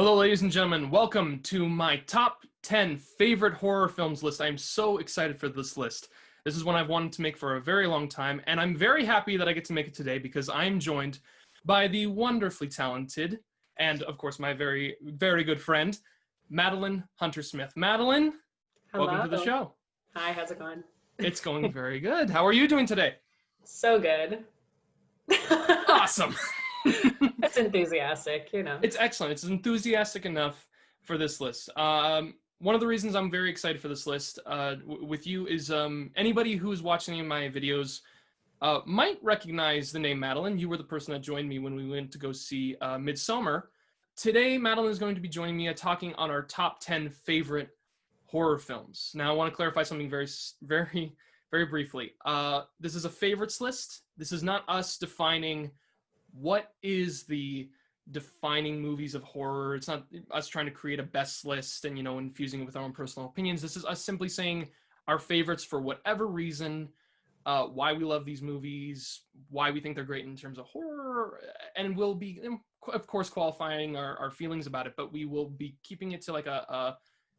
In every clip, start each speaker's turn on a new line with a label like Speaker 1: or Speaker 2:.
Speaker 1: Hello, ladies and gentlemen. Welcome to my top 10 favorite horror films list. I'm so excited for this list. This is one I've wanted to make for a very long time, and I'm very happy that I get to make it today because I'm joined by the wonderfully talented and, of course, my very, very good friend, Madeline Hunter Smith. Madeline, welcome
Speaker 2: Hello.
Speaker 1: to the show.
Speaker 2: Hi, how's it going?
Speaker 1: It's going very good. How are you doing today?
Speaker 2: So good.
Speaker 1: Awesome.
Speaker 2: It's enthusiastic.
Speaker 1: It's excellent. It's enthusiastic enough for this list. One of the reasons I'm very excited for this list with you is anybody who's watching any of my videos might recognize the name Madeline. You were the person that joined me when we went to go see Midsommar. Today, Madeline is going to be joining me talking on our top 10 favorite horror films. Now, I want to clarify something very briefly. This is a favorites list. This is not us defining what is the defining movies of horror. It's not us trying to create a best list and, infusing it with our own personal opinions. This is us simply saying our favorites for whatever reason, why we love these movies, why we think they're great in terms of horror, and we'll be, of course, qualifying our feelings about it, but we will be keeping it to like a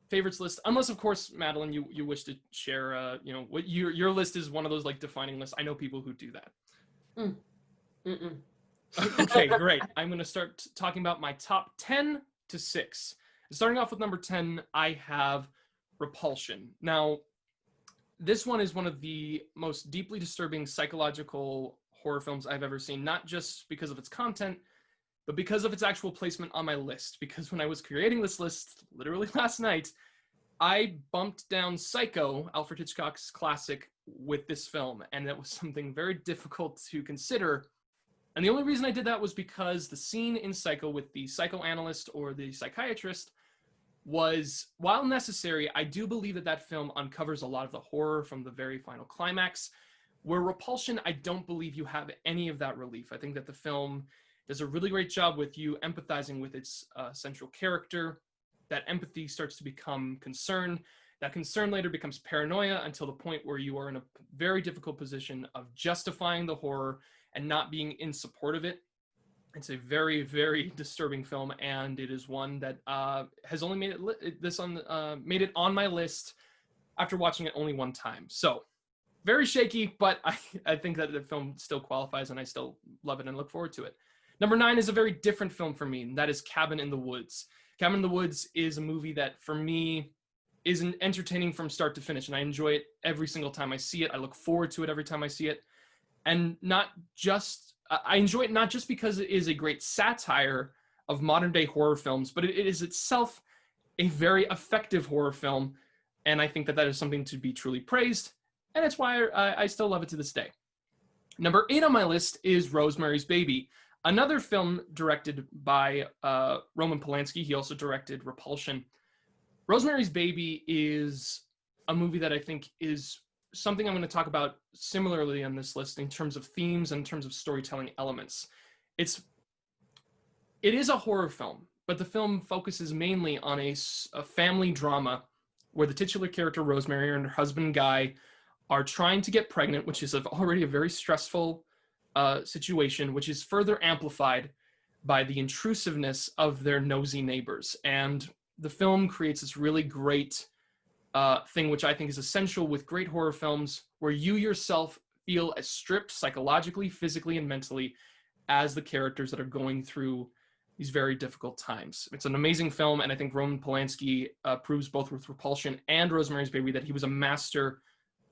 Speaker 1: favorites list, unless, of course, Madeline, you wish to share, what your list is one of those like defining lists. I know people who do that. Okay, great. I'm going to start talking about my top 10 to 6. Starting off with number 10, I have Repulsion. Now, this one is one of the most deeply disturbing psychological horror films I've ever seen, not just because of its content, but because of its actual placement on my list. Because when I was creating this list, literally last night, I bumped down Psycho, Alfred Hitchcock's classic, with this film, and that was something very difficult to consider. And the only reason I did that was because the scene in Psycho with the psychoanalyst or the psychiatrist was, while necessary, I do believe that film uncovers a lot of the horror from the very final climax. Where Repulsion, I don't believe you have any of that relief. I think that the film does a really great job with you empathizing with its central character. That empathy starts to become concern. That concern later becomes paranoia until the point where you are in a very difficult position of justifying the horror and not being in support of it. It's a very, very disturbing film, and it is one that has only made made it on my list after watching it only one time. So, very shaky, but I think that the film still qualifies, and I still love it and look forward to it. Number 9 is a very different film for me, and that is Cabin in the Woods. Cabin in the Woods is a movie that, for me, is entertaining from start to finish, and I enjoy it every single time I see it. I look forward to it every time I see it. And I enjoy it not just because it is a great satire of modern day horror films, but it is itself a very effective horror film. And I think that is something to be truly praised. And it's why I still love it to this day. Number 8 on my list is Rosemary's Baby, another film directed by Roman Polanski. He also directed Repulsion. Rosemary's Baby is a movie that I think is something I'm going to talk about similarly on this list in terms of themes and in terms of storytelling elements. It is a horror film, but the film focuses mainly on a family drama where the titular character Rosemary and her husband Guy are trying to get pregnant, which is already a very stressful situation, which is further amplified by the intrusiveness of their nosy neighbors. And the film creates this really great thing, which I think is essential with great horror films, where you yourself feel as stripped psychologically, physically, and mentally as the characters that are going through these very difficult times. It's an amazing film, and I think Roman Polanski proves both with Repulsion and Rosemary's Baby that he was a master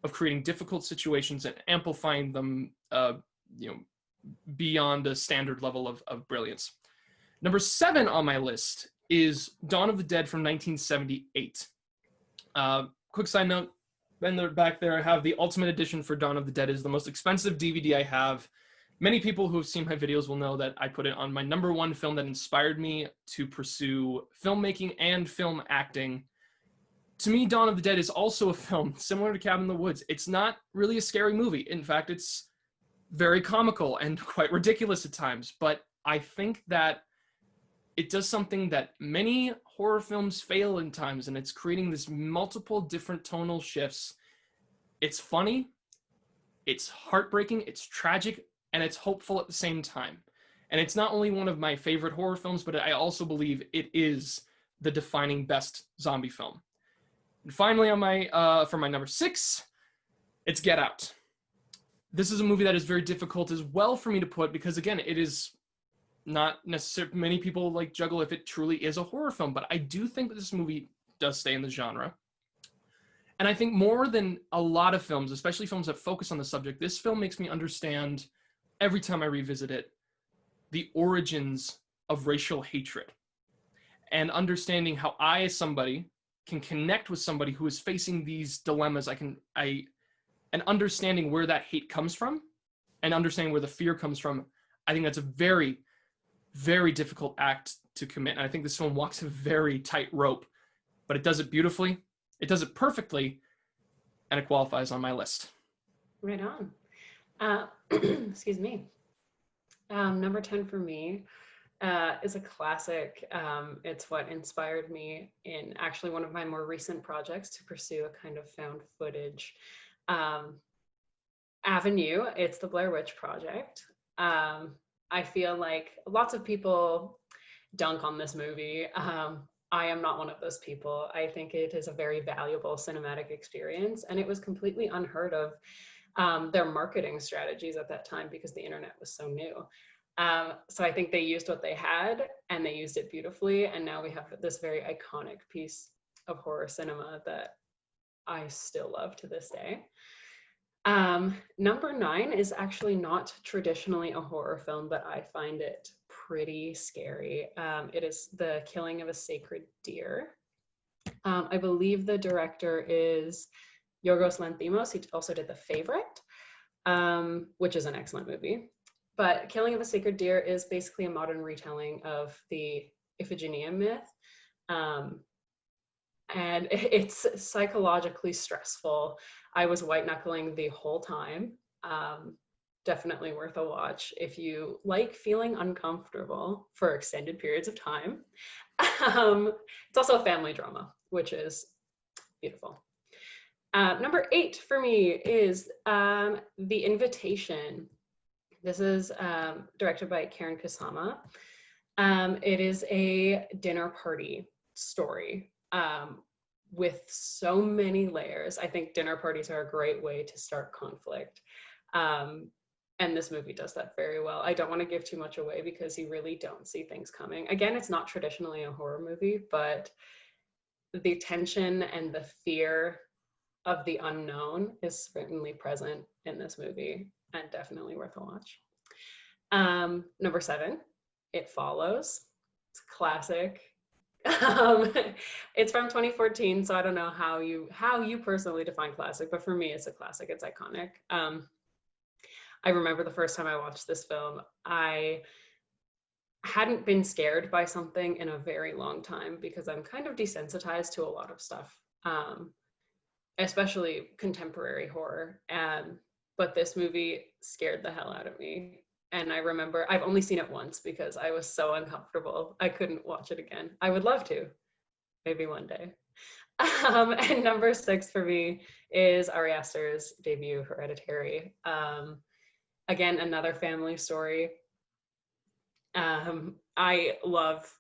Speaker 1: of creating difficult situations and amplifying them beyond a standard level of brilliance. Number 7 on my list is Dawn of the Dead from 1978. Quick side note, back there I have the Ultimate Edition for Dawn of the Dead. Is the most expensive DVD I have. Many people who have seen my videos will know that I put it on my number 1 film that inspired me to pursue filmmaking and film acting. To me, Dawn of the Dead is also a film similar to Cabin in the Woods. It's not really a scary movie. In fact, it's very comical and quite ridiculous at times, but I think that it does something that many horror films fail in times, and it's creating this multiple different tonal shifts. It's funny, it's heartbreaking, it's tragic, and it's hopeful at the same time. And it's not only one of my favorite horror films, but I also believe it is the defining best zombie film. And finally, on my for my number 6, it's Get Out. This is a movie that is very difficult as well for me to put because, again, it is not necessarily, many people like juggle if it truly is a horror film, but I do think that this movie does stay in the genre. And I think more than a lot of films, especially films that focus on the subject, this film makes me understand, every time I revisit it, the origins of racial hatred. And understanding how I, as somebody, can connect with somebody who is facing these dilemmas. And understanding where that hate comes from and understanding where the fear comes from, I think that's a very, very difficult act to commit. And I think this film walks a very tight rope, but it does it beautifully. It does it perfectly, and it qualifies on my list.
Speaker 2: Right on. Excuse me. Number 10 for me is a classic. It's what inspired me in actually one of my more recent projects to pursue a kind of found footage avenue. It's the Blair Witch Project. I feel like lots of people dunk on this movie. I am not one of those people. I think it is a very valuable cinematic experience, and it was completely unheard of their marketing strategies at that time because the internet was so new. So I think they used what they had and they used it beautifully, and now we have this very iconic piece of horror cinema that I still love to this day. Number 9 is actually not traditionally a horror film, but I find it pretty scary. It is The Killing of a Sacred Deer. I believe the director is Yorgos Lanthimos. He also did The Favorite, which is an excellent movie. But Killing of a Sacred Deer is basically a modern retelling of the Iphigenia myth. And it's psychologically stressful. I was white knuckling the whole time. Definitely worth a watch if you like feeling uncomfortable for extended periods of time. It's also a family drama, which is beautiful. Number 8 for me is The Invitation. This is directed by Karen Kusama. It is a dinner party story with so many layers. I think dinner parties are a great way to start conflict. And this movie does that very well. I don't want to give too much away because you really don't see things coming. Again, it's not traditionally a horror movie, but the tension and the fear of the unknown is certainly present in this movie and definitely worth a watch. Number 7, It Follows. It's a classic. It's from 2014, so I don't know how you personally define classic, but for me it's a classic. It's iconic. I remember the first time I watched this film, I hadn't been scared by something in a very long time because I'm kind of desensitized to a lot of stuff, especially contemporary horror. But this movie scared the hell out of me. And I remember, I've only seen it once because I was so uncomfortable. I couldn't watch it again. I would love to, maybe one day. And number 6 for me is Ari Aster's debut, Hereditary. Again, another family story. I love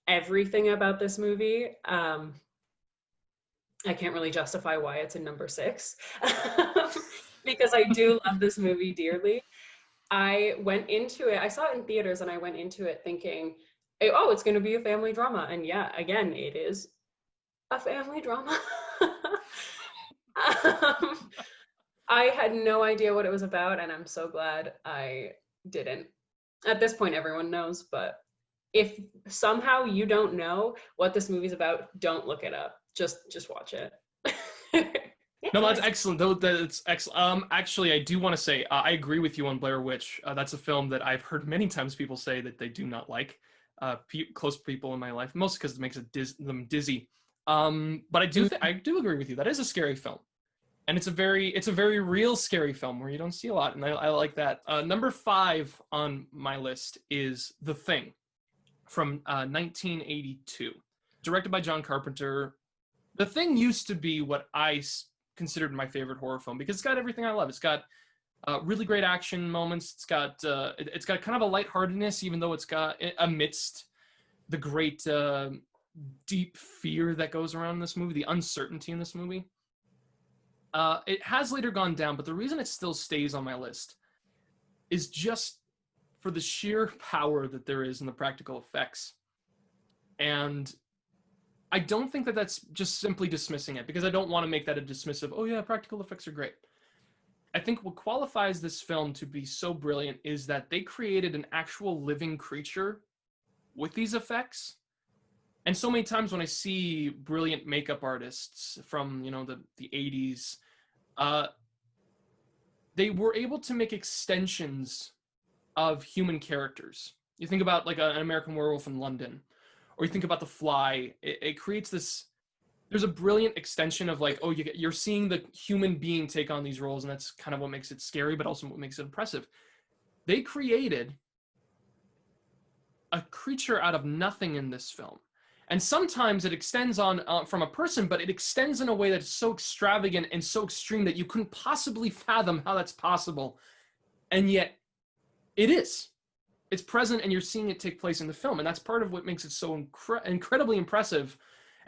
Speaker 2: everything about this movie. I can't really justify why it's in number 6 because I do love this movie dearly. I went into it, I saw it in theaters and I went into it thinking, oh, it's going to be a family drama. And yeah, again, it is a family drama. I had no idea what it was about, and I'm so glad I didn't. At this point, everyone knows, but if somehow you don't know what this movie's about, don't look it up. Just watch it.
Speaker 1: No, that's excellent. Though that's excellent. Actually, I do want to say I agree with you on Blair Witch. That's a film that I've heard many times people say that they do not like. Close people in my life, mostly because it makes them dizzy. But I do agree with you. That is a scary film, and it's a very real scary film where you don't see a lot, and I like that. Number 5 on my list is The Thing from 1982, directed by John Carpenter. The Thing used to be what I considered my favorite horror film because it's got everything I love. It's got Really great action moments. It's got kind of a lightheartedness, even though it's got amidst the great deep fear that goes around in this movie, the uncertainty in this movie. It has later gone down, but the reason it still stays on my list is just for the sheer power that there is in the practical effects. And I don't think that that's just simply dismissing it, because I don't want to make that a dismissive, oh yeah, practical effects are great. I think what qualifies this film to be so brilliant is that they created an actual living creature with these effects. And so many times when I see brilliant makeup artists from, the 80s, they were able to make extensions of human characters. You think about like an American Werewolf in London, or you think about The Fly. It creates this. There's a brilliant extension of like, oh, you're seeing the human being take on these roles, and that's kind of what makes it scary, but also what makes it impressive. They created a creature out of nothing in this film. And sometimes it extends on from a person, but it extends in a way that's so extravagant and so extreme that you couldn't possibly fathom how that's possible. And yet it is. It's present, and you're seeing it take place in the film. And that's part of what makes it so incredibly impressive.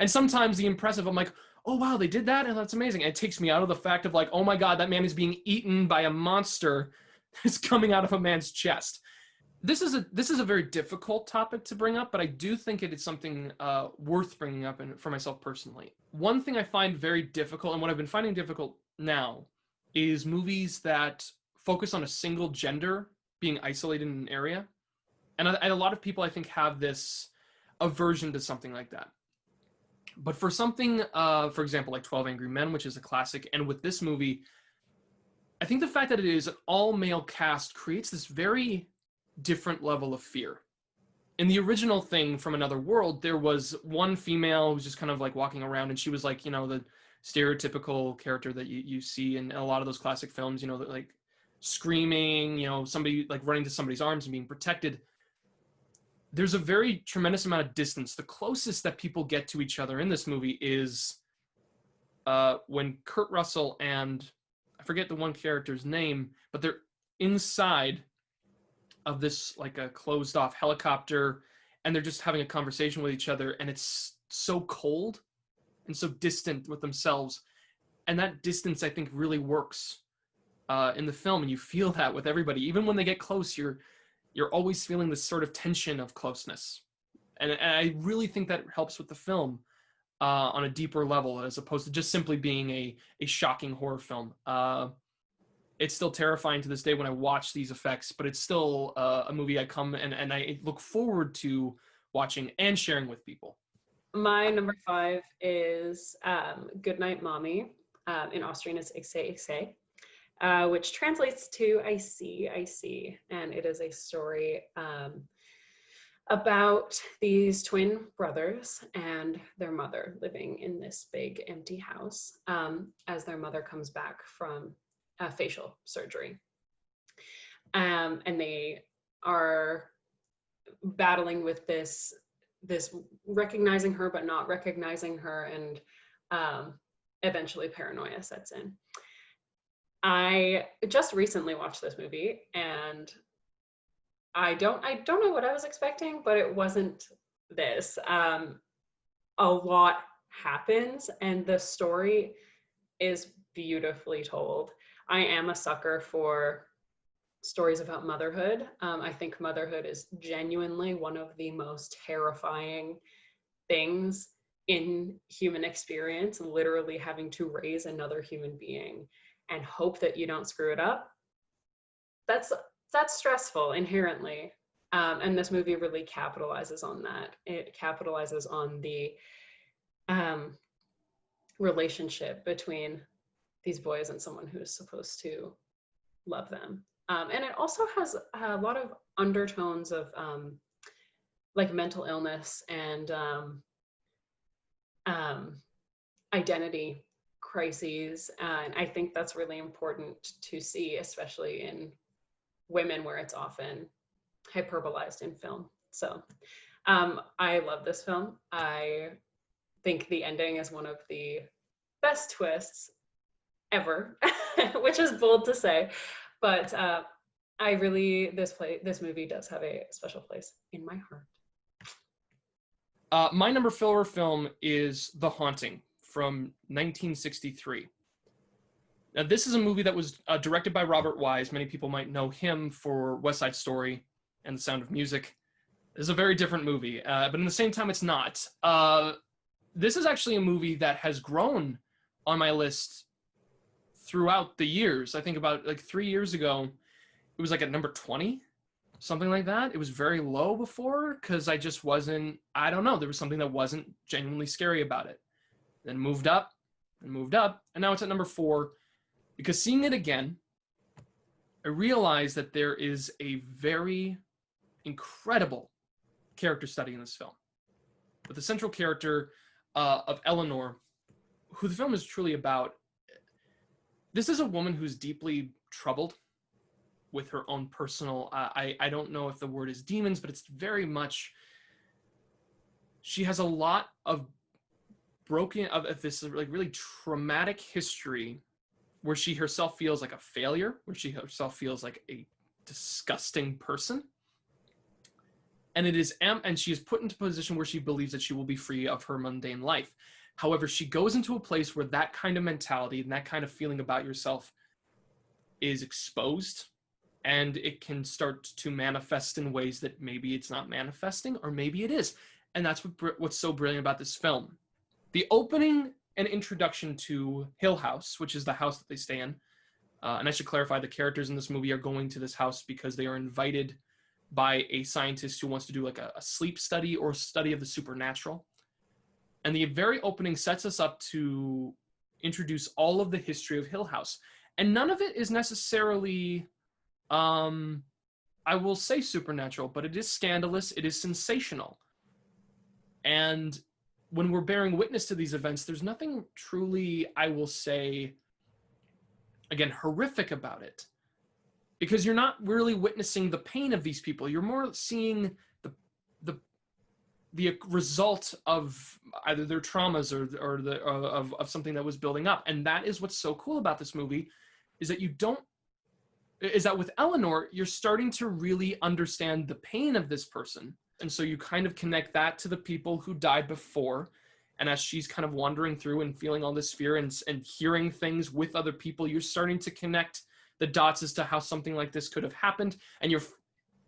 Speaker 1: And sometimes the impressive, I'm like, oh, wow, they did that? And that's amazing. And it takes me out of the fact of like, oh my God, that man is being eaten by a monster that's coming out of a man's chest. This is a very difficult topic to bring up, but I do think it is something worth bringing up for myself personally. One thing I find very difficult, and what I've been finding difficult now, is movies that focus on a single gender being isolated in an area. And a lot of people, I think, have this aversion to something like that. But for something, for example, like 12 Angry Men, which is a classic, and with this movie, I think the fact that it is an all-male cast creates this very different level of fear. In the original thing from Another World, there was one female who was just kind of like walking around, and she was like, the stereotypical character that you see in a lot of those classic films, like screaming, somebody like running to somebody's arms and being protected. There's a very tremendous amount of distance. The closest that people get to each other in this movie is when Kurt Russell and, I forget the one character's name, but they're inside of this like a closed off helicopter, and they're just having a conversation with each other, and it's so cold and so distant with themselves. And that distance, I think, really works in the film, and you feel that with everybody. Even when they get close, you're always feeling this sort of tension of closeness. And I really think that helps with the film on a deeper level, as opposed to just simply being a shocking horror film. It's still terrifying to this day when I watch these effects, but it's still a movie I come and I look forward to watching and sharing with people.
Speaker 2: My number 5 is Goodnight Mommy. In Austrian, it's Ich sehe, ich sehe, which translates to I see. And it is a story about these twin brothers and their mother living in this big empty house as their mother comes back from facial surgery. And they are battling with this recognizing her but not recognizing her, and eventually paranoia sets in. I just recently watched this movie, and I don't know what I was expecting, but it wasn't this. A lot happens, and the story is beautifully told. I am a sucker for stories about motherhood. I think motherhood is genuinely one of the most terrifying things in human experience, literally having to raise another human being and hope that you don't screw it up. That's stressful inherently. And this movie really capitalizes on that. It capitalizes on the relationship between these boys and someone who is supposed to love them. And it also has a lot of undertones of like mental illness and identity crises. And I think that's really important to see, especially in women, where it's often hyperbolized in film. So I love this film. I think the ending is one of the best twists ever, which is bold to say. But this movie does have a special place in my heart.
Speaker 1: My number 4 film is The Haunting from 1963. Now, this is a movie that was directed by Robert Wise. Many people might know him for West Side Story and The Sound of Music. This is a very different movie, but in the same time, it's not. This is actually a movie that has grown on my list throughout the years. I think about like 3 years ago, it was like at number 20, something like that. It was very low before because I just wasn't, I don't know, there was something that wasn't genuinely scary about it. Then moved up and moved up, and now it's at number 4 because seeing it again, I realized that there is a very incredible character study in this film with the central character of Eleanor, who the film is truly about. This is a woman who's deeply troubled with her own personal, I don't know if the word is demons, but it's very much, she has a lot of this like really traumatic history where she herself feels like a failure, where she herself feels like a disgusting person. And she is put into a position where she believes that she will be free of her mundane life. However, she goes into a place where that kind of mentality and that kind of feeling about yourself is exposed, and it can start to manifest in ways that maybe it's not manifesting, or maybe it is. And that's what's so brilliant about this film. The opening and introduction to Hill House, which is the house that they stay in, and I should clarify, the characters in this movie are going to this house because they are invited by a scientist who wants to do like a sleep study or study of the supernatural. And the very opening sets us up to introduce all of the history of Hill House. And none of it is necessarily, I will say supernatural, but it is scandalous, it is sensational. And when we're bearing witness to these events, there's nothing truly, I will say, again, horrific about it. Because you're not really witnessing the pain of these people. You're more seeing the result of either their traumas or of something that was building up. And that is what's so cool about this movie, is that with Eleanor, you're starting to really understand the pain of this person. And so you kind of connect that to the people who died before. And as she's kind of wandering through and feeling all this fear and hearing things with other people, you're starting to connect the dots as to how something like this could have happened. And you're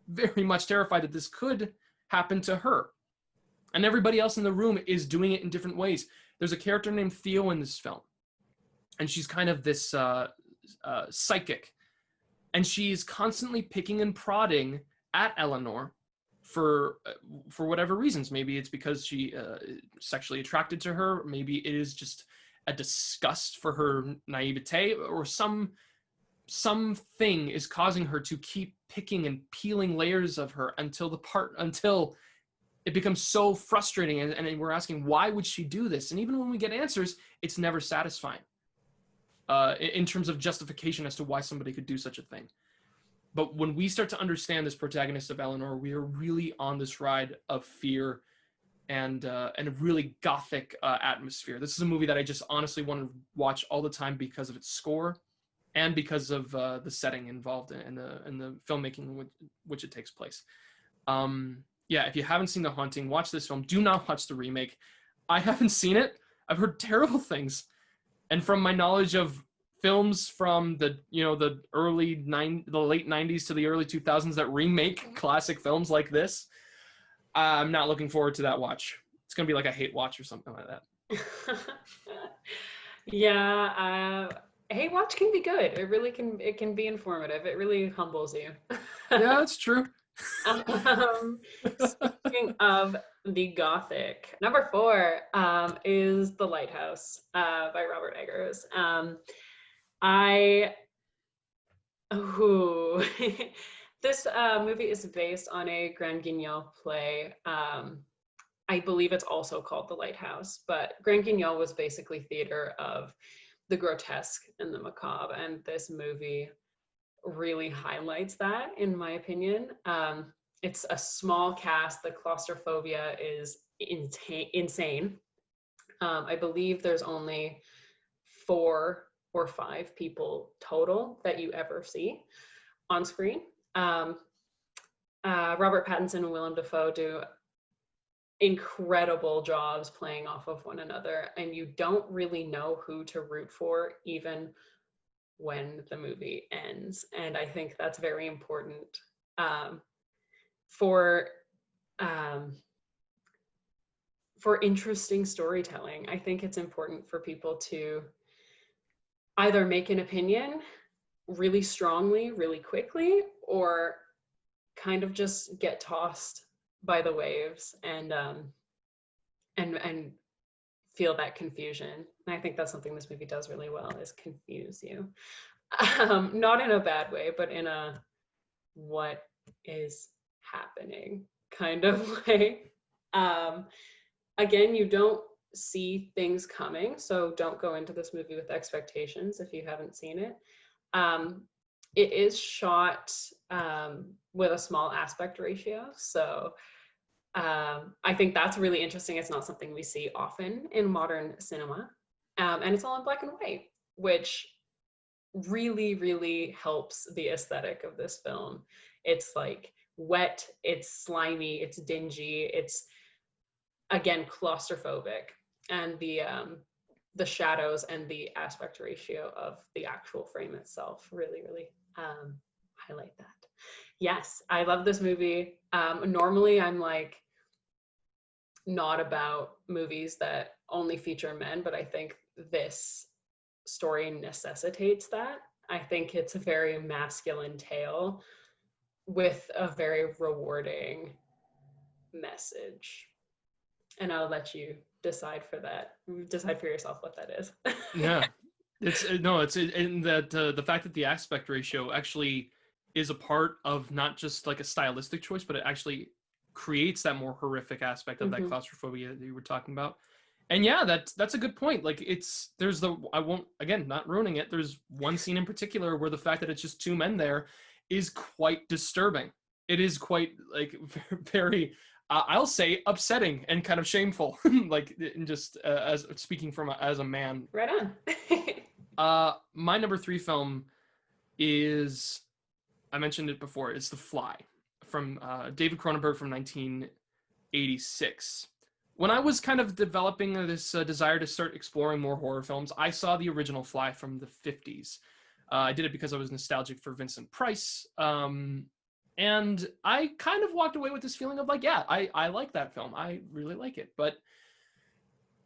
Speaker 1: very much terrified that this could happen to her. And everybody else in the room is doing it in different ways. There's a character named Theo in this film. And she's kind of this psychic. And she's constantly picking and prodding at Eleanor for whatever reasons. Maybe it's because she sexually attracted to her. Maybe it is just a disgust for her naivete, or something is causing her to keep picking and peeling layers of her until it becomes so frustrating. And we're asking, why would she do this? And even when we get answers, it's never satisfying in terms of justification as to why somebody could do such a thing. But when we start to understand this protagonist of Eleanor, we are really on this ride of fear and a really gothic atmosphere. This is a movie that I just honestly want to watch all the time because of its score and because of the setting involved in the filmmaking which it takes place. Yeah, if you haven't seen The Haunting, watch this film. Do not watch the remake. I haven't seen it. I've heard terrible things. And from my knowledge of films from the late 90s to the early 2000s that remake classic films like this, I'm not looking forward to that watch. It's going to be like a hate watch or something like that.
Speaker 2: Yeah, hate watch can be good. It really can. It can be informative. It really humbles you.
Speaker 1: Yeah, that's true.
Speaker 2: Speaking of the Gothic, number 4 is The Lighthouse by Robert Eggers. This movie is based on a Grand Guignol play. I believe it's also called The Lighthouse, but Grand Guignol was basically theater of the grotesque and the macabre, and this movie really highlights that, in my opinion. It's a small cast. The claustrophobia is insane. I believe there's only 4 or 5 people total that you ever see on screen. Robert Pattinson and Willem Dafoe do incredible jobs playing off of one another, and you don't really know who to root for even when the movie ends. And I think that's very important for interesting storytelling. I think it's important for people to either make an opinion really strongly, really quickly, or kind of just get tossed by the waves and feel that confusion. And I think that's something this movie does really well, is confuse you. Not in a bad way, but in a what is happening kind of way. Again, you don't see things coming, so don't go into this movie with expectations if you haven't seen it. It is shot with a small aspect ratio, so I think that's really interesting. It's not something we see often in modern cinema, and it's all in black and white, which really, really helps the aesthetic of this film. It's like wet, it's slimy, it's dingy, it's again claustrophobic, and the shadows and the aspect ratio of the actual frame itself really, really highlight that. Yes, I love this movie. Normally I'm like not about movies that only feature men, but I think this story necessitates that. I think it's a very masculine tale with a very rewarding message. And I'll let you decide for yourself what that is.
Speaker 1: Yeah, it's no, it's in that the fact that the aspect ratio actually is a part of not just like a stylistic choice, but it actually creates that more horrific aspect of that claustrophobia that you were talking about. And yeah, that's a good point. Like I won't, again, not ruining it. There's one scene in particular where the fact that it's just 2 men there is quite disturbing. It is quite like very, I'll say, upsetting and kind of shameful. Like just as speaking from as a man.
Speaker 2: Right on.
Speaker 1: My number 3 film is, I mentioned it before, it's The Fly from David Cronenberg from 1986. When I was kind of developing this desire to start exploring more horror films, I saw the original Fly from the 50s. I did it because I was nostalgic for Vincent Price. And I kind of walked away with this feeling of like, yeah, I like that film. I really like it. But,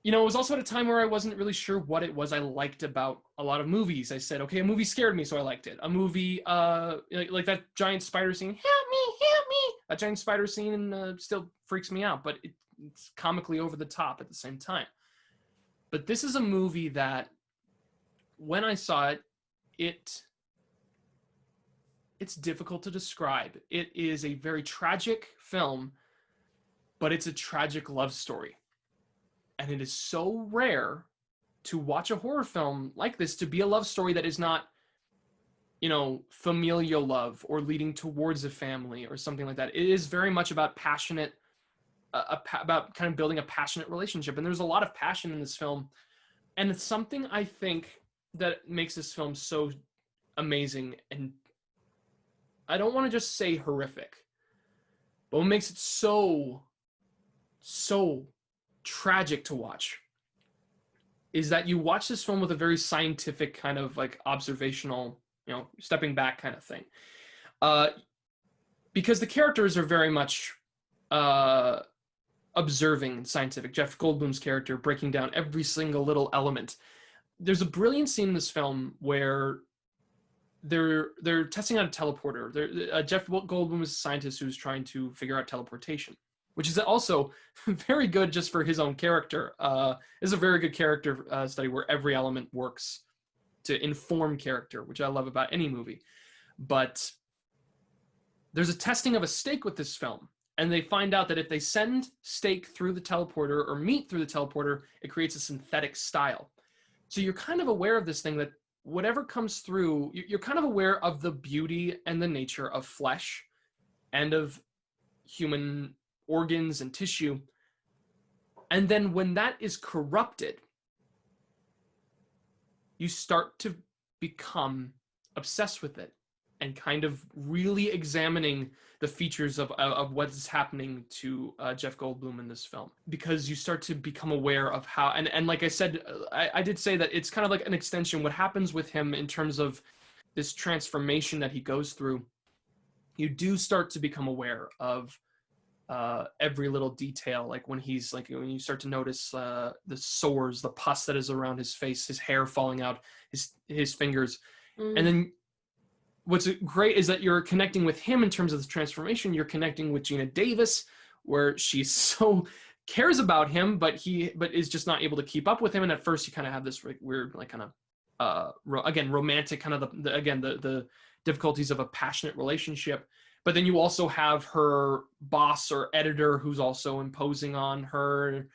Speaker 1: you know, it was also at a time where I wasn't really sure what it was I liked about a lot of movies. I said, okay, a movie scared me, so I liked it. A movie, like that giant spider scene, help me. That giant spider scene still freaks me out, but it's comically over the top at the same time. But this is a movie that, when I saw it, it's difficult to describe. It is a very tragic film, but it's a tragic love story. And it is so rare to watch a horror film like this to be a love story that is not, you know, familial love or leading towards a family or something like that. It is very much about passionate, about kind of building a passionate relationship. And there's a lot of passion in this film. And it's something I think that makes this film so amazing, and I don't want to just say horrific, but what makes it so tragic to watch is that you watch this film with a very scientific kind of like observational, you know, stepping back kind of thing. Because the characters are very much observing and scientific. Jeff Goldblum's character breaking down every single little element. There's a brilliant scene in this film where they're testing out a teleporter. Jeff Goldblum is a scientist who's trying to figure out teleportation, which is also very good just for his own character. It's a very good character study where every element works to inform character, which I love about any movie. But there's a testing of a steak with this film, and they find out that if they send steak through the teleporter or meat through the teleporter, it creates a synthetic style. So you're kind of aware of this thing that whatever comes through, you're kind of aware of the beauty and the nature of flesh and of human organs and tissue. And then when that is corrupted, you start to become obsessed with it and kind of really examining the features of what's happening to Jeff Goldblum in this film, because you start to become aware of how, and like I said, I did say that it's kind of like an extension. What happens with him in terms of this transformation that he goes through, you do start to become aware of every little detail, like when you start to notice the sores, the pus that is around his face, his hair falling out, his fingers. And then what's great is that you're connecting with him in terms of the transformation. You're connecting with Gina Davis, where she so cares about him, but is just not able to keep up with him. And at first you kind of have this weird, like, kind of again, romantic kind of the difficulties of a passionate relationship. But then you also have her boss or editor who's also imposing on her.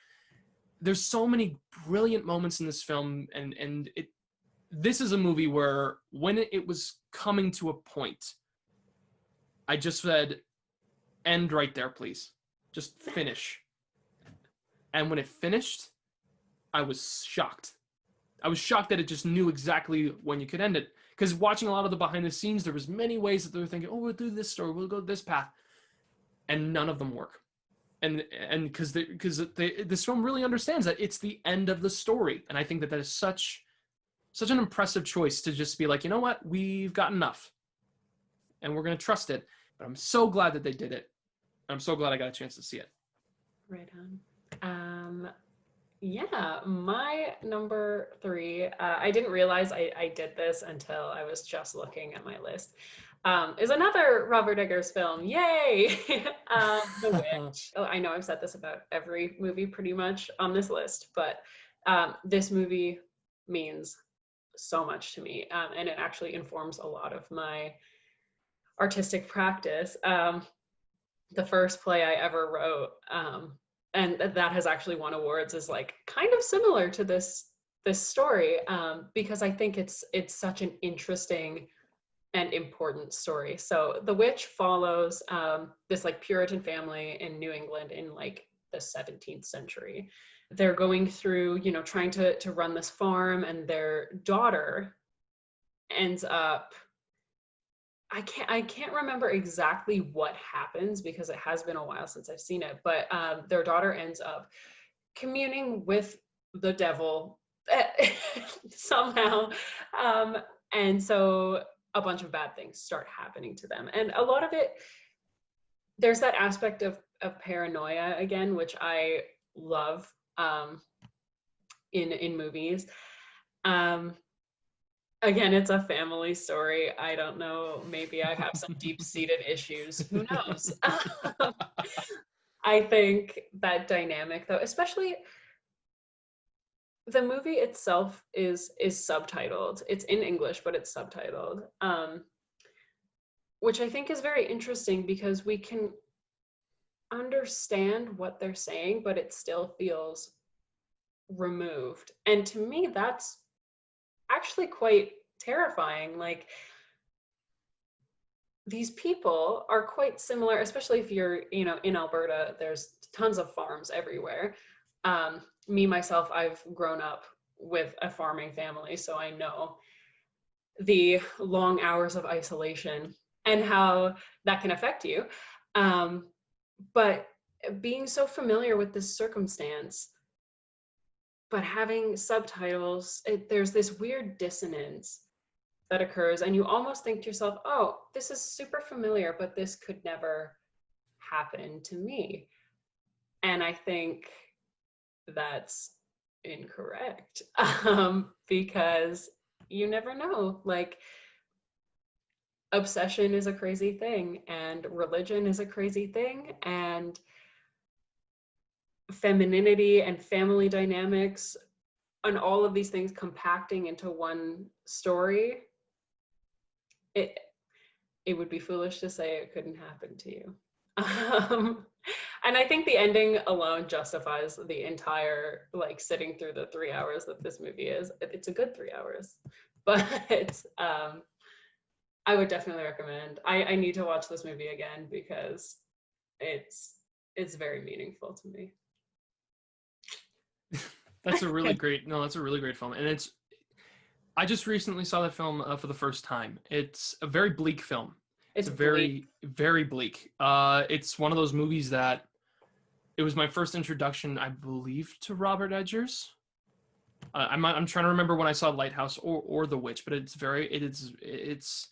Speaker 1: There's so many brilliant moments in this film, and this is a movie where when it was coming to a point, I just said, end right there, please. Just finish. And when it finished, I was shocked. I was shocked that it just knew exactly when you could end it. Because watching a lot of the behind the scenes, there was many ways that they were thinking, oh, we'll do this story, we'll go this path. And none of them work. And because this film really understands that it's the end of the story. And I think that is such an impressive choice to just be like, you know what, we've got enough. And we're going to trust it. But I'm so glad that they did it. I'm so glad I got a chance to see it.
Speaker 2: Right on. Yeah, my number 3, I didn't realize I did this until I was just looking at my list, is another Robert Eggers film. Yay! The Witch. Oh, I know I've said this about every movie pretty much on this list, but this movie means so much to me, and it actually informs a lot of my artistic practice. The first play I ever wrote, and that has actually won awards, is like kind of similar to this story, because I think it's such an interesting and important story. So The Witch follows this like Puritan family in New England in like the 17th century. They're going through, trying to run this farm, and their daughter ends up, I can't remember exactly what happens because it has been a while since I've seen it, but their daughter ends up communing with the devil somehow. And so a bunch of bad things start happening to them. And a lot of it, there's that aspect of paranoia again, which I love in movies. Again, it's a family story. I don't know. Maybe I have some deep-seated issues. Who knows? I think that dynamic, though, especially the movie itself is subtitled. It's in English, but it's subtitled, which I think is very interesting because we can understand what they're saying, but it still feels removed. And to me, that's actually quite terrifying. Like, these people are quite similar, especially if you're, in Alberta, there's tons of farms everywhere. Me, myself, I've grown up with a farming family, so I know the long hours of isolation and how that can affect you. But being so familiar with this circumstance, but having subtitles, there's this weird dissonance that occurs, and you almost think to yourself, oh, this is super familiar, but this could never happen to me. And I think that's incorrect, because you never know. Like, obsession is a crazy thing, and religion is a crazy thing, and femininity and family dynamics and all of these things compacting into one story, it would be foolish to say it couldn't happen to you. And I think the ending alone justifies the entire, like, sitting through the 3 hours that this movie is. It's a good 3 hours, but I would definitely recommend. I need to watch this movie again because it's very meaningful to me.
Speaker 1: That's a really great film, and I just recently saw the film for the first time. It's a very bleak film. It's
Speaker 2: It's
Speaker 1: a
Speaker 2: bleak.
Speaker 1: very bleak. It's one of those movies that it was my first introduction, I believe, to Robert Edgers. I'm trying to remember when I saw Lighthouse or The Witch, but it's,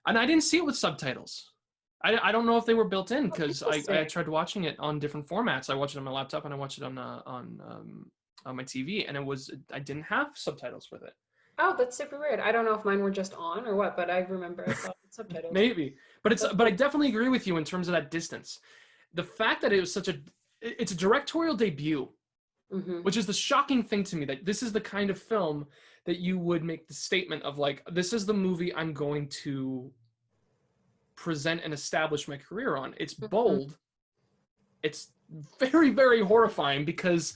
Speaker 1: and I didn't see it with subtitles. I don't know if they were built in because I tried watching it on different formats. I watched it on my laptop and I watched it on my TV, and I didn't have subtitles with it.
Speaker 2: Oh, that's super weird. I don't know if mine were just on or what, but I remember I saw subtitles.
Speaker 1: Maybe, but I definitely agree with you in terms of that distance. The fact that it was it's a directorial debut, which is the shocking thing to me, that this is the kind of film that you would make the statement of, like, this is the movie I'm going to present and establish my career on. It's bold. It's very, very horrifying because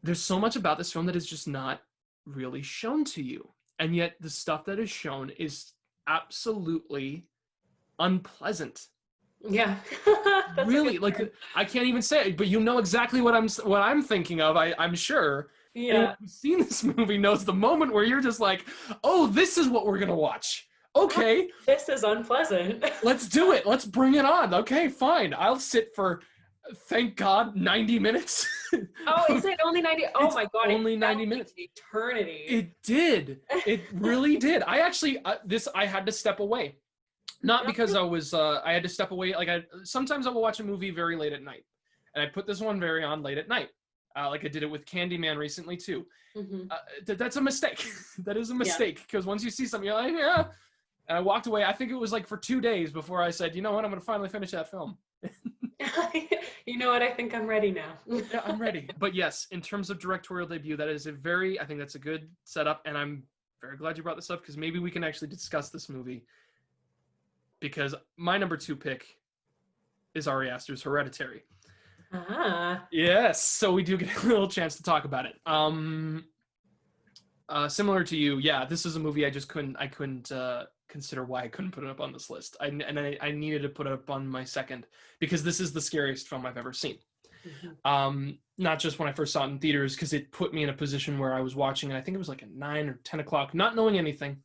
Speaker 1: there's so much about this film that is just not really shown to you. And yet the stuff that is shown is absolutely unpleasant.
Speaker 2: Yeah.
Speaker 1: Really, like, I can't even say it, but you know exactly what I'm thinking of, I'm sure.
Speaker 2: Yeah.
Speaker 1: Anyone who's seen this movie knows the moment where you're just like, oh, this is what we're gonna watch. Okay.
Speaker 2: This is unpleasant.
Speaker 1: Let's do it. Let's bring it on. Okay, fine. I'll sit for, thank God, 90 minutes.
Speaker 2: Oh, is it only 90? Oh
Speaker 1: It's
Speaker 2: my God.
Speaker 1: only
Speaker 2: it
Speaker 1: 90
Speaker 2: felt
Speaker 1: minutes.
Speaker 2: like eternity.
Speaker 1: It did. It really did. I actually, I had to step away. Not because I had to step away. Like, sometimes I will watch a movie very late at night. And I put this one very on late at night. Like I did it with Candyman recently too. That's a mistake. That is a mistake. Because once you see something, you're like, yeah. And I walked away. I think it was like for 2 days before I said, you know what, I'm going to finally finish that film.
Speaker 2: You know what? I think I'm ready now.
Speaker 1: Yeah, I'm ready. But yes, in terms of directorial debut, I think that's a good setup. And I'm very glad you brought this up because maybe we can actually discuss this movie. Because my number 2 pick is Ari Aster's Hereditary. Yes, so we do get a little chance to talk about it. Similar to you, yeah, this is a movie I couldn't consider why I couldn't put it up on this list. I needed to put it up on my second because this is the scariest film I've ever seen. Not just when I first saw it in theaters, because it put me in a position where I was watching, and I think it was like at 9 or 10 o'clock, not knowing anything.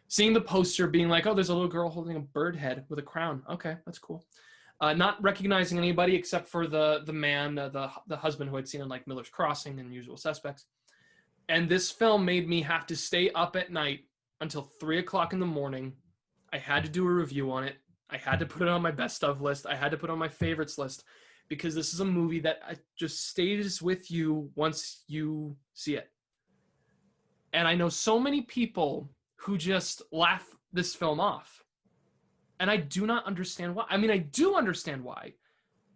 Speaker 1: Seeing the poster, being like, oh, there's a little girl holding a bird head with a crown. Okay, that's cool. Not recognizing anybody except for the man, the husband who I'd seen in like Miller's Crossing and Usual Suspects. And this film made me have to stay up at night until 3 o'clock in the morning. I had to do a review on it. I had to put it on my best of list. I had to put it on my favorites list because this is a movie that just stays with you once you see it. And I know so many people who just laugh this film off. And I do not understand why. I mean, I do understand why,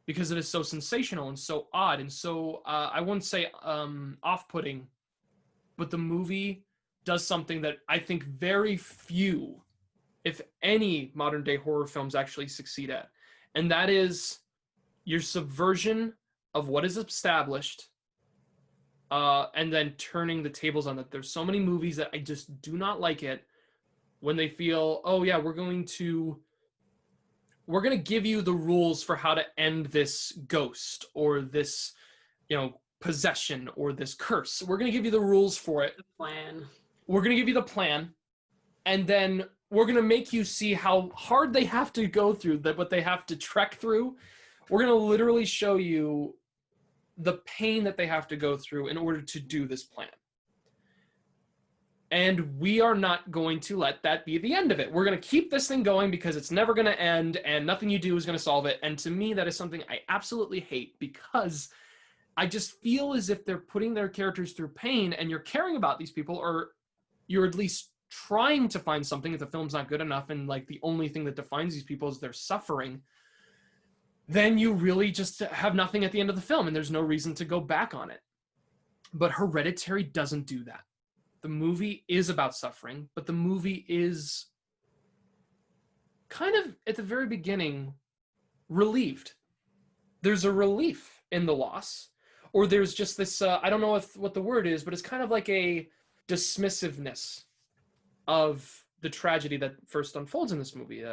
Speaker 1: because it is so sensational and so odd and so, I wouldn't say off-putting, but the movie does something that I think very few, if any, modern-day horror films actually succeed at. And that is your subversion of what is established, and then turning the tables on that. There's so many movies that I just do not like it when they feel, oh yeah, we're going to give you the rules for how to end this ghost or this, possession or this curse. We're going to give you the rules for it.
Speaker 2: The plan.
Speaker 1: We're going to give you the plan, and then we're going to make you see how hard they have to go through, what they have to trek through. We're going to literally show you the pain that they have to go through in order to do this plan. And we are not going to let that be the end of it. We're going to keep this thing going because it's never going to end and nothing you do is going to solve it. And to me, that is something I absolutely hate because I just feel as if they're putting their characters through pain and you're caring about these people, or you're at least trying to find something if the film's not good enough and like the only thing that defines these people is their suffering. Then you really just have nothing at the end of the film and there's no reason to go back on it. But Hereditary doesn't do that. The movie is about suffering, but the movie is kind of, at the very beginning, relieved. There's a relief in the loss, or there's just this, I don't know what the word is, but it's kind of like a dismissiveness of the tragedy that first unfolds in this movie.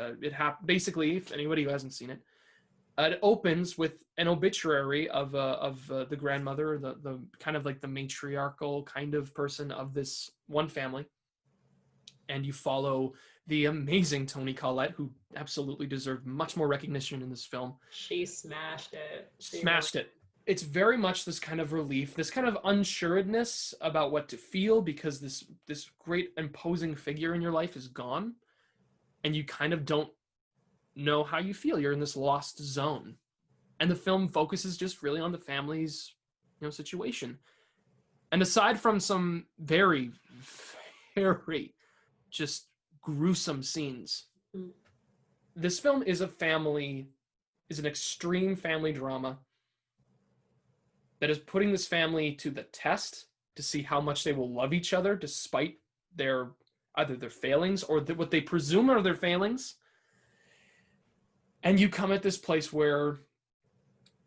Speaker 1: Basically, if anybody who hasn't seen it, it opens with an obituary of the grandmother, the kind of like the matriarchal kind of person of this one family. and you follow the amazing Toni Collette, who absolutely deserved much more recognition in this film.
Speaker 2: She smashed it.
Speaker 1: Smashed it. It's very much this kind of relief, this kind of unsureness about what to feel, because this great imposing figure in your life is gone, and you kind of don't know how you feel. You're in this lost zone, and the film focuses just really on the family's, situation. And aside from some very, very just gruesome scenes, this film is an extreme family drama that is putting this family to the test to see how much they will love each other despite either their failings or what they presume are their failings. And you come at this place where,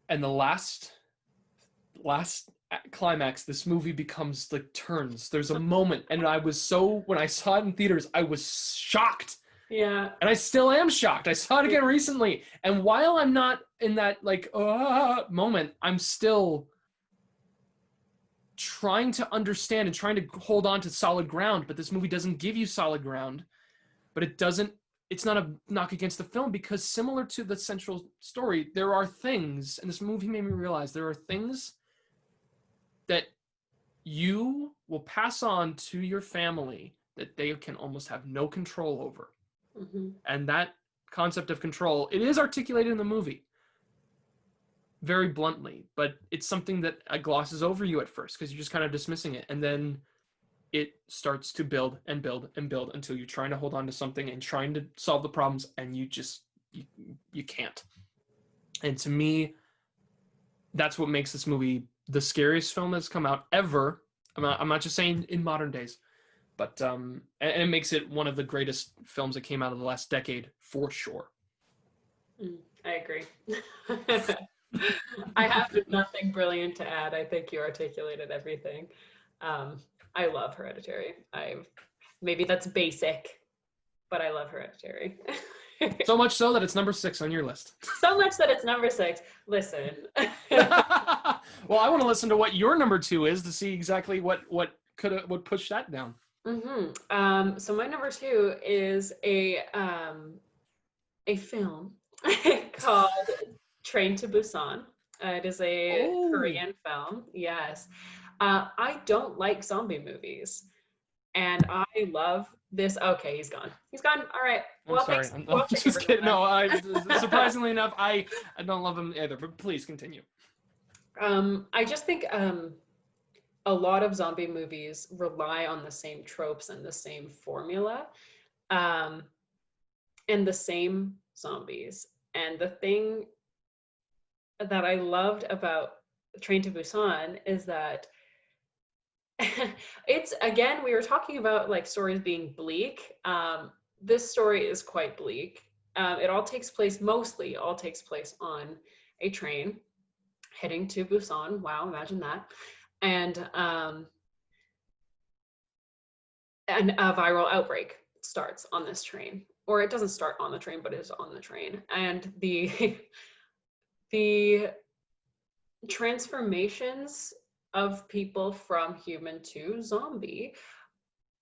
Speaker 1: in the last climax, this movie becomes like turns. There's a moment, and when I saw it in theaters, I was shocked.
Speaker 2: Yeah.
Speaker 1: And I still am shocked. I saw it again recently, and while I'm not in that moment, I'm still trying to understand and trying to hold on to solid ground. But this movie doesn't give you solid ground. But it's not a knock against the film, because similar to the central story, there are things, and this movie made me realize there are things that you will pass on to your family that they can almost have no control over.
Speaker 2: Mm-hmm.
Speaker 1: And that concept of control, it is articulated in the movie very bluntly, but it's something that glosses over you at first because you're just kind of dismissing it. And then it starts to build and build and build until you're trying to hold on to something and trying to solve the problems, and you can't. And to me, that's what makes this movie the scariest film that's come out ever. I'm not just saying in modern days, but and it makes it one of the greatest films that came out of the last decade for sure.
Speaker 2: I agree. I have nothing brilliant to add. I think you articulated everything. I love Hereditary. Maybe that's basic, but I love Hereditary.
Speaker 1: So much so that it's number 6 on your list.
Speaker 2: So much that it's number 6. Listen.
Speaker 1: Well, I want to listen to what your number 2 is to see exactly what push that down.
Speaker 2: Mm-hmm. So my number 2 is a film called Train to Busan. It is a Korean film. Yes. I don't like zombie movies, and I love this. Okay, he's gone. He's gone. All right.
Speaker 1: Well, I'm sorry. I'm just kidding. No, surprisingly enough, I don't love him either. But please continue.
Speaker 2: I just think a lot of zombie movies rely on the same tropes and the same formula, and the same zombies. And the thing that I loved about Train to Busan is that it's, again, we were talking about like stories being bleak. This story is quite bleak. It mostly all takes place on a train heading to Busan. Wow, imagine that. And a viral outbreak starts on this train, or it doesn't start on the train, but it is on the train. And the transformations of people from human to zombie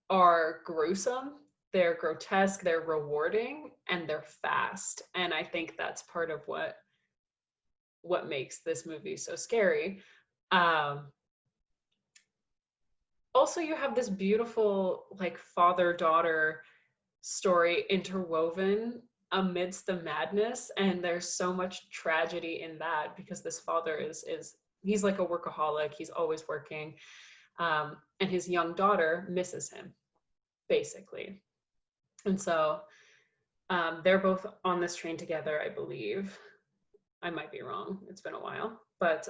Speaker 2: are gruesome, they're grotesque, they're rewarding, and they're fast. And I think that's part of what makes this movie so scary. Also, you have this beautiful like father-daughter story interwoven amidst the madness, and there's so much tragedy in that because this father he's like a workaholic, he's always working, and his young daughter misses him basically. And so they're both on this train together, I believe. I might be wrong, it's been a while, but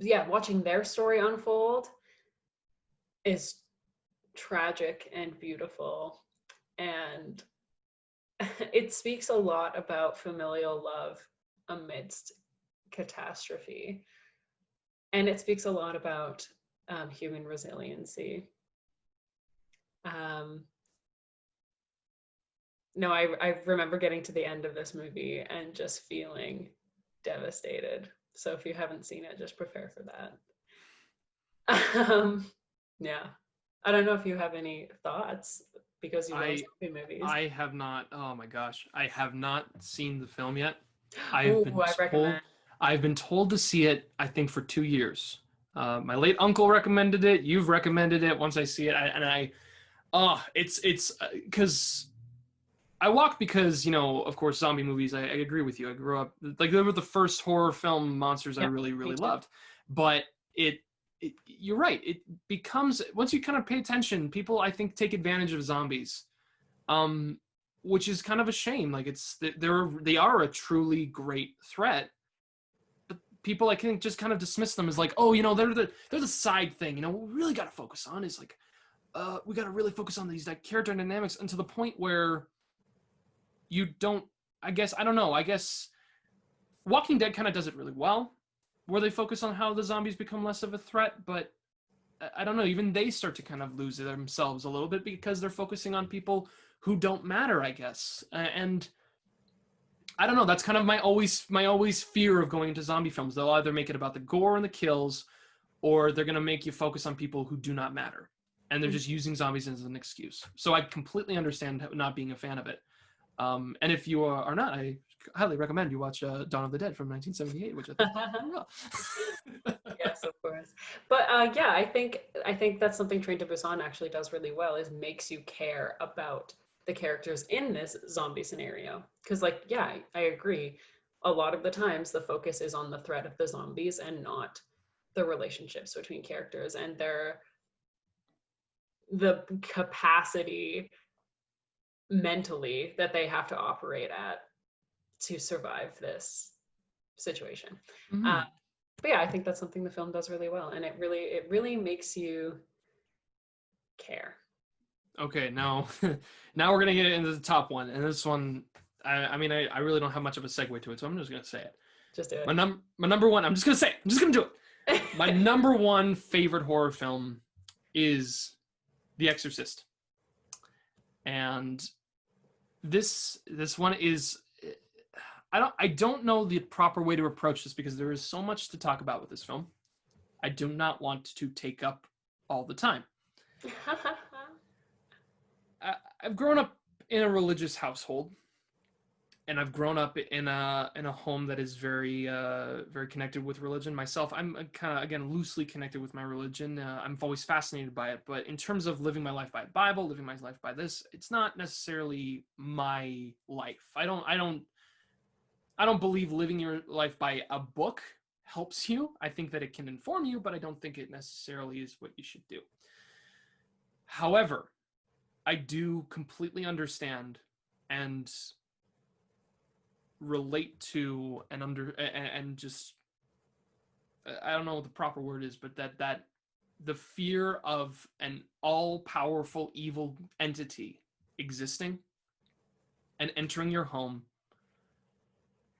Speaker 2: yeah, watching their story unfold is tragic and beautiful, and it speaks a lot about familial love amidst catastrophe, and it speaks a lot about human resiliency. No, I remember getting to the end of this movie and just feeling devastated. So if you haven't seen it, just prepare for that. Yeah. I don't know if you have any thoughts because you love
Speaker 1: I
Speaker 2: zombie movies.
Speaker 1: I have not. Oh my gosh, I have not seen the film yet. I've
Speaker 2: Oh,
Speaker 1: been
Speaker 2: I recommend.
Speaker 1: told I've been told to see it. I think for 2 years. My late uncle recommended it. You've recommended it. Once I see it, it's because I walk because of course, zombie movies. I agree with you. I grew up like they were the first horror film monsters I
Speaker 2: Yeah,
Speaker 1: really
Speaker 2: me
Speaker 1: really
Speaker 2: too.
Speaker 1: loved. But you're right. It becomes once you kind of pay attention, people I think take advantage of zombies, um, which is kind of a shame. Like they are a truly great threat, but people I think just kind of dismiss them as like, oh, they're the side thing. What we really got to focus on is like, we got to really focus on these like character dynamics, and to the point where you don't. I guess I don't know. I guess Walking Dead kind of does it really well, where they focus on how the zombies become less of a threat, but I don't know, even they start to kind of lose themselves a little bit because they're focusing on people who don't matter, I guess. And I don't know, that's kind of my always fear of going into zombie films. They'll either make it about the gore and the kills, or they're going to make you focus on people who do not matter. And they're just using zombies as an excuse. So I completely understand not being a fan of it. And if you are not, I highly recommend you watch Dawn of the Dead from 1978, which I think is pretty well.
Speaker 2: Yes, of course. But yeah, I think that's something Train to Busan actually does really well is makes you care about the characters in this zombie scenario. Because like, yeah, I agree. A lot of the times the focus is on the threat of the zombies and not the relationships between characters and the capacity mentally that they have to operate at to survive this situation. Uh,
Speaker 1: Mhm.
Speaker 2: but yeah, I think that's something the film does really well, and it really makes you care.
Speaker 1: Okay, now now we're gonna get into the top one, and this one, I mean, I really don't have much of a segue to it, so I'm just gonna say it.
Speaker 2: Just do
Speaker 1: My number one. I'm just gonna say it. I'm just gonna do it. My
Speaker 2: it.
Speaker 1: number one favorite horror film is The Exorcist, and this one is. I don't know the proper way to approach this because there is so much to talk about with this film. I do not want to take up all the time. I've grown up in a religious household, and I've grown up in a home that is very connected with religion. Myself, I'm kind of again loosely connected with my religion. I'm always fascinated by it, but in terms of living my life by the Bible, living my life by this, it's not necessarily my life. I don't believe living your life by a book helps you. I think that it can inform you, but I don't think it necessarily is what you should do. However, I do completely understand and relate to and just I don't know what the proper word is, but that the fear of an all-powerful evil entity existing and entering your home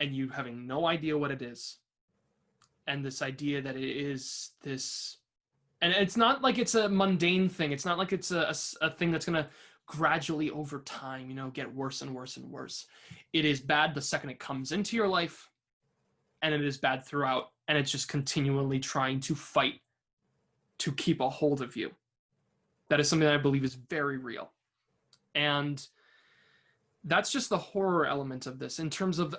Speaker 1: and you having no idea what it is, and this idea that it is this, and it's not like it's a mundane thing. It's not like it's a thing that's going to gradually over time, get worse and worse and worse. It is bad the second it comes into your life, and it is bad throughout, and it's just continually trying to fight to keep a hold of you. That is something that I believe is very real. And that's just the horror element of this in terms of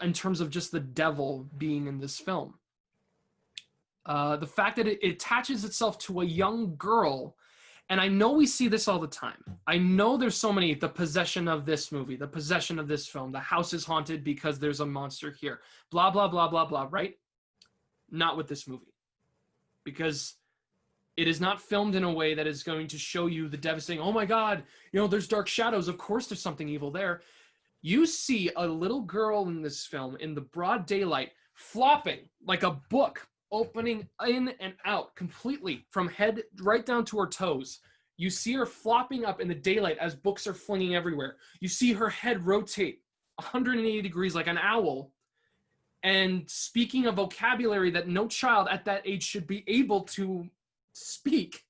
Speaker 1: just the devil being in this film. The fact that it attaches itself to a young girl, and I know we see this all the time. I know there's so many, the possession of this movie, the possession of this film, the house is haunted because there's a monster here, blah, blah, blah, blah, blah, right? Not with this movie. Because it is not filmed in a way that is going to show you the devastating, oh my God, there's dark shadows. Of course there's something evil there. You see a little girl in this film in the broad daylight flopping like a book, opening in and out completely from head right down to her toes. You see her flopping up in the daylight as books are flinging everywhere. You see her head rotate 180 degrees like an owl and speaking a vocabulary that no child at that age should be able to speak,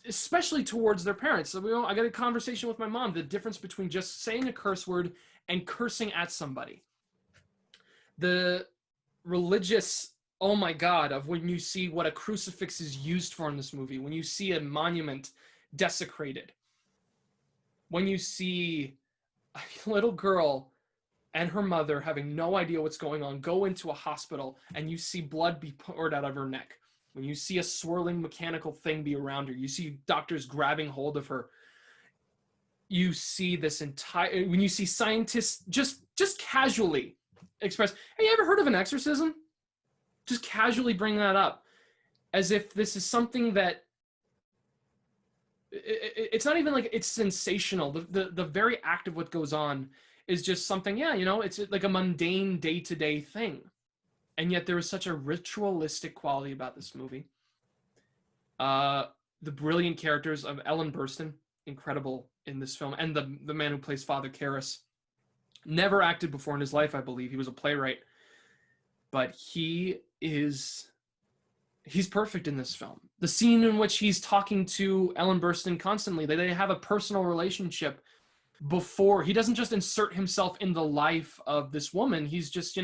Speaker 1: especially towards their parents. So I got a conversation with my mom, the difference between just saying a curse word and cursing at somebody. The religious oh my God, of when you see what a crucifix is used for in this movie, when you see a monument desecrated, when you see a little girl and her mother having no idea what's going on go into a hospital and you see blood be poured out of her neck, when you see a swirling mechanical thing be around her, you see doctors grabbing hold of her, you see this entire, when you see scientists just casually express, hey, you ever heard of an exorcism? Just casually bring that up as if this is something that it's not even like it's sensational. The very act of what goes on is just something, yeah, it's like a mundane day-to-day thing. And yet there is such a ritualistic quality about this movie. The brilliant characters of Ellen Burstyn, incredible in this film, and the man who plays Father Karras, never acted before in his life, I believe. He was a playwright. But he's perfect in this film. The scene in which he's talking to Ellen Burstyn constantly, they have a personal relationship before. He doesn't just insert himself in the life of this woman. He's just,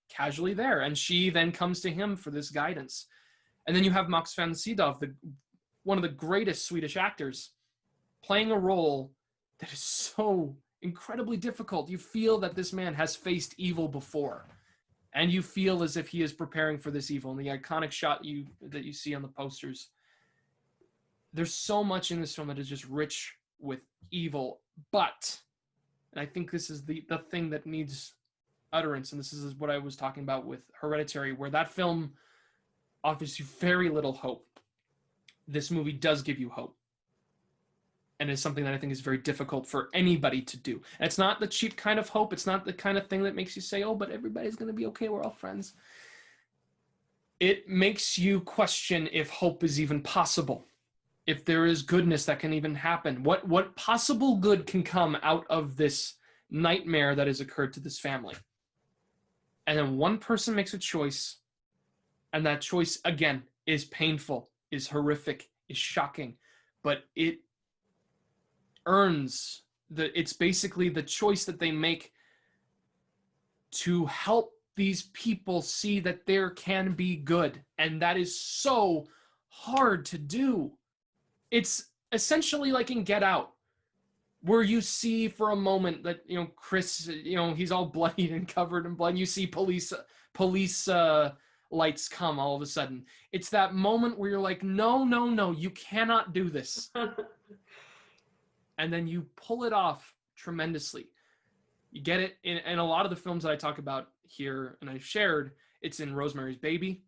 Speaker 1: casually there. And she then comes to him for this guidance. And then you have Max von Sydow, one of the greatest Swedish actors, playing a role that is so incredibly difficult. You feel that this man has faced evil before. And you feel as if he is preparing for this evil. And the iconic shot that you see on the posters, there's so much in this film that is just rich with evil. But, and I think this is the thing that needs utterance, and this is what I was talking about with Hereditary, where that film offers you very little hope. This movie does give you hope. And it's something that I think is very difficult for anybody to do. And it's not the cheap kind of hope. It's not the kind of thing that makes you say, oh, but everybody's going to be okay. We're all friends. It makes you question if hope is even possible. If there is goodness that can even happen. What possible good can come out of this nightmare that has occurred to this family? And then one person makes a choice. And that choice, again, is painful, is horrific, is shocking. But it earns it's basically the choice that they make to help these people see that there can be good. And that is so hard to do. It's essentially like in Get Out, where you see for a moment that, Chris, he's all bloodied and covered in blood. And you see police lights come all of a sudden. It's that moment where you're like, no, you cannot do this. And then you pull it off tremendously. You get it in a lot of the films that I talk about here and I've shared. It's in Rosemary's Baby.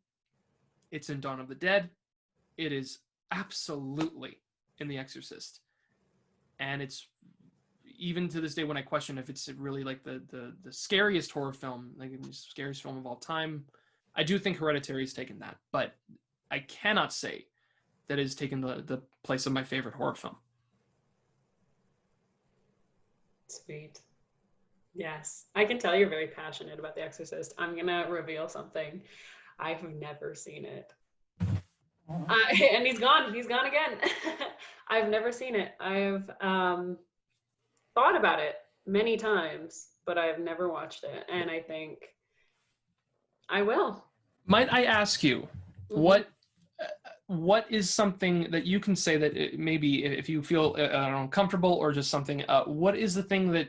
Speaker 1: It's in Dawn of the Dead. It is absolutely in The Exorcist. And it's, even to this day, when I question if it's really like the scariest horror film, like the scariest film of all time, I do think Hereditary has taken that. But I cannot say that it has taken the place of my favorite horror film.
Speaker 2: Sweet. Yes. I can tell you're very passionate about The Exorcist. I'm going to reveal something. I've never seen it. And he's gone again. I've never seen it. I've thought about it many times, but I've never watched it. And I think I will.
Speaker 1: Might I ask you,
Speaker 2: Mm-hmm.
Speaker 1: what is something that you can say that maybe if you feel comfortable or just something, what is the thing that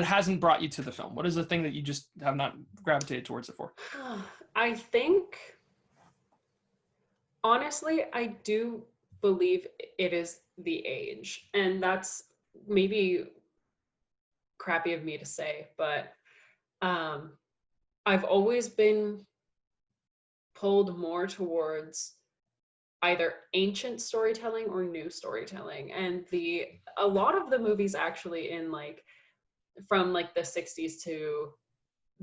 Speaker 1: hasn't brought you to the film? What is the thing that you just have not gravitated towards it for?
Speaker 2: I think, honestly, I do believe it is the age. And that's maybe crappy of me to say, but I've always been pulled more towards either ancient storytelling or new storytelling. And a lot of the movies actually in from the 60s to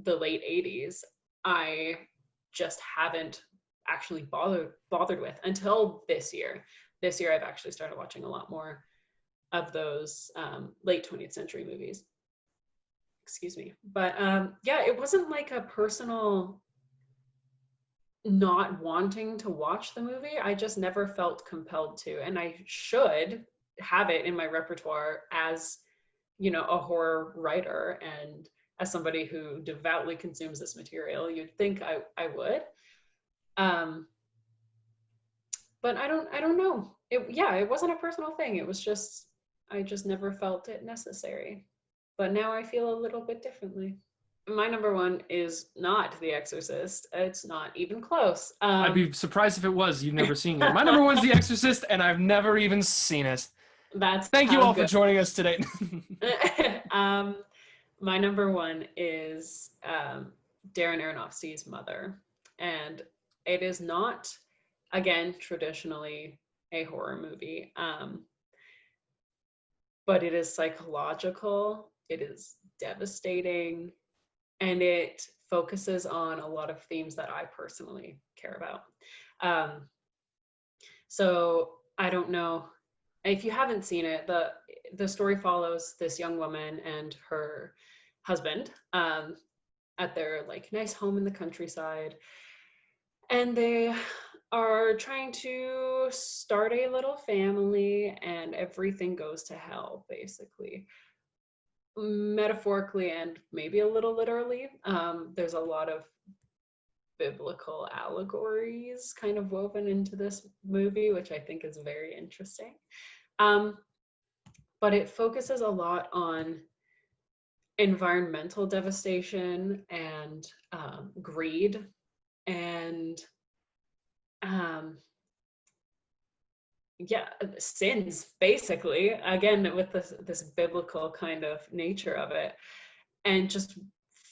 Speaker 2: the late 80s, I just haven't actually bothered with until this year. This year I've actually started watching a lot more of those late 20th century movies. Excuse me. But yeah, it wasn't like a personal not wanting to watch the movie. I just never felt compelled to, and I should have it in my repertoire as a horror writer and as somebody who devoutly consumes this material, you'd think I would. But I don't know. It wasn't a personal thing. It was just, I just never felt it necessary. But now I feel a little bit differently. My number one is not The Exorcist. It's not even close.
Speaker 1: I'd be surprised if it was. You've never seen it. My number one's The Exorcist, and I've never even seen it. Thank you all for joining us today.
Speaker 2: My number one is Darren Aronofsky's Mother. And it is not, again, traditionally a horror movie, but it is psychological, it is devastating, and it focuses on a lot of themes that I personally care about. So I don't know if you haven't seen it. The story follows this young woman and her husband at their like nice home in the countryside, and they are trying to start a little family, and everything goes to hell, basically, metaphorically and maybe a little literally. There's a lot of biblical allegories kind of woven into this movie, which I think is very interesting. But it focuses a lot on environmental devastation and greed and sins, basically, again with this biblical kind of nature of it, and just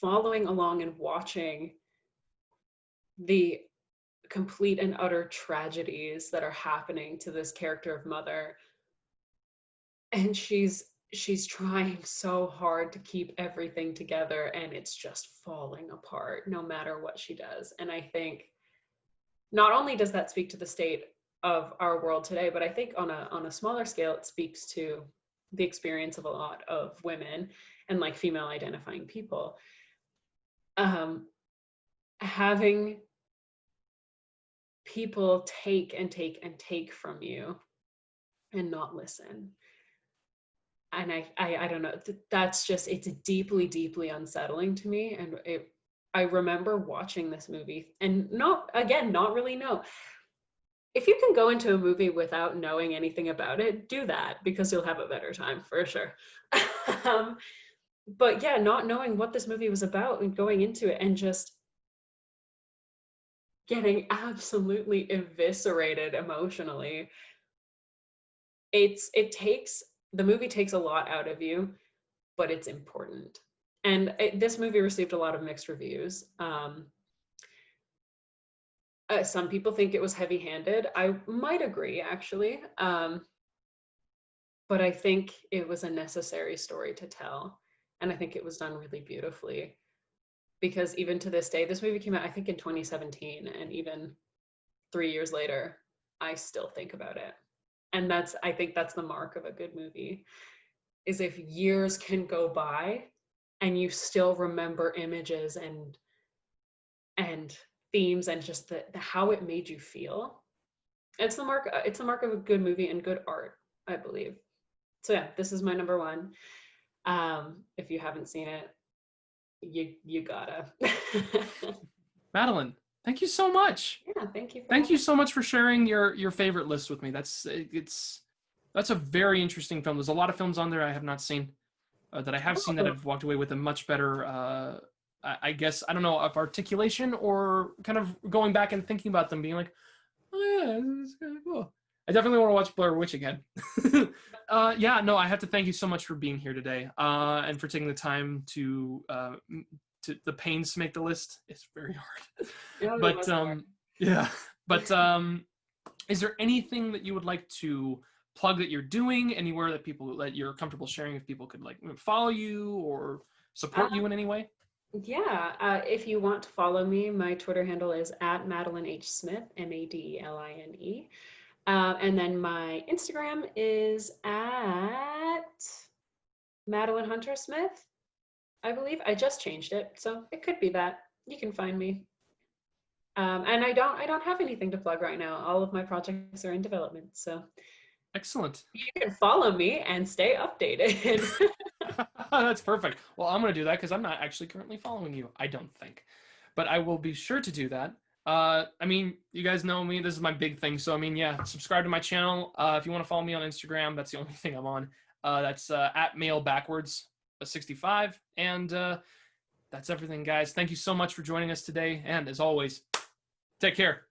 Speaker 2: following along and watching the complete and utter tragedies that are happening to this character of Mother. And she's trying so hard to keep everything together, and it's just falling apart no matter what she does. And I think not only does that speak to the state of our world today, but I think on a smaller scale, it speaks to the experience of a lot of women and like female identifying people. Having people take and take and take from you and not listen. And I don't know, that's just, it's deeply, deeply unsettling to me. And I remember watching this movie and not really know. If you can go into a movie without knowing anything about it, do that, because you'll have a better time for sure. But yeah, not knowing what this movie was about and going into it and just getting absolutely eviscerated emotionally. The movie takes a lot out of you, but it's important. And this movie received a lot of mixed reviews. Some people think it was heavy-handed. I might agree, actually. But I think it was a necessary story to tell. And I think it was done really beautifully. Because even to this day, this movie came out, I think, in 2017. And even 3 years later, I still think about it. And I think that's the mark of a good movie, is if years can go by and you still remember images and themes and just the how it made you feel. It's the mark of a good movie and good art, I believe. So yeah, this is my number one. If you haven't seen it, you gotta.
Speaker 1: Madeline, thank you so much.
Speaker 2: Yeah, thank you.
Speaker 1: Thank you so much for sharing your favorite list with me. That's a very interesting film. There's a lot of films on there I have not seen, that I have seen that I've walked away with a much better, I guess, I don't know, of articulation, or kind of going back and thinking about them, being like, oh yeah, this is kind of cool. I definitely want to watch Blair Witch again. Yeah, no, I have to thank you so much for being here today, and for taking the time to the pains to make the list. It's very hard. Yeah, but yeah, but is there anything that you would like to plug that you're doing, anywhere that you're comfortable sharing, if people could like follow you or support you in any way?
Speaker 2: Yeah, if you want to follow me, my Twitter handle is at Madeline H. Smith, Madeline. And then my Instagram is at Madeline Hunter Smith, I believe. I just changed it, so it could be that. You can find me. And I don't have anything to plug right now. All of my projects are in development, so
Speaker 1: Excellent.
Speaker 2: You can follow me and stay updated.
Speaker 1: That's perfect. Well, I'm going to do that because I'm not actually currently following you, I don't think. But I will be sure to do that. I mean, you guys know me. This is my big thing. So, I mean, yeah, subscribe to my channel. If you want to follow me on Instagram, that's the only thing I'm on. That's at mailbackwards65. And that's everything, guys. Thank you so much for joining us today. And as always, take care.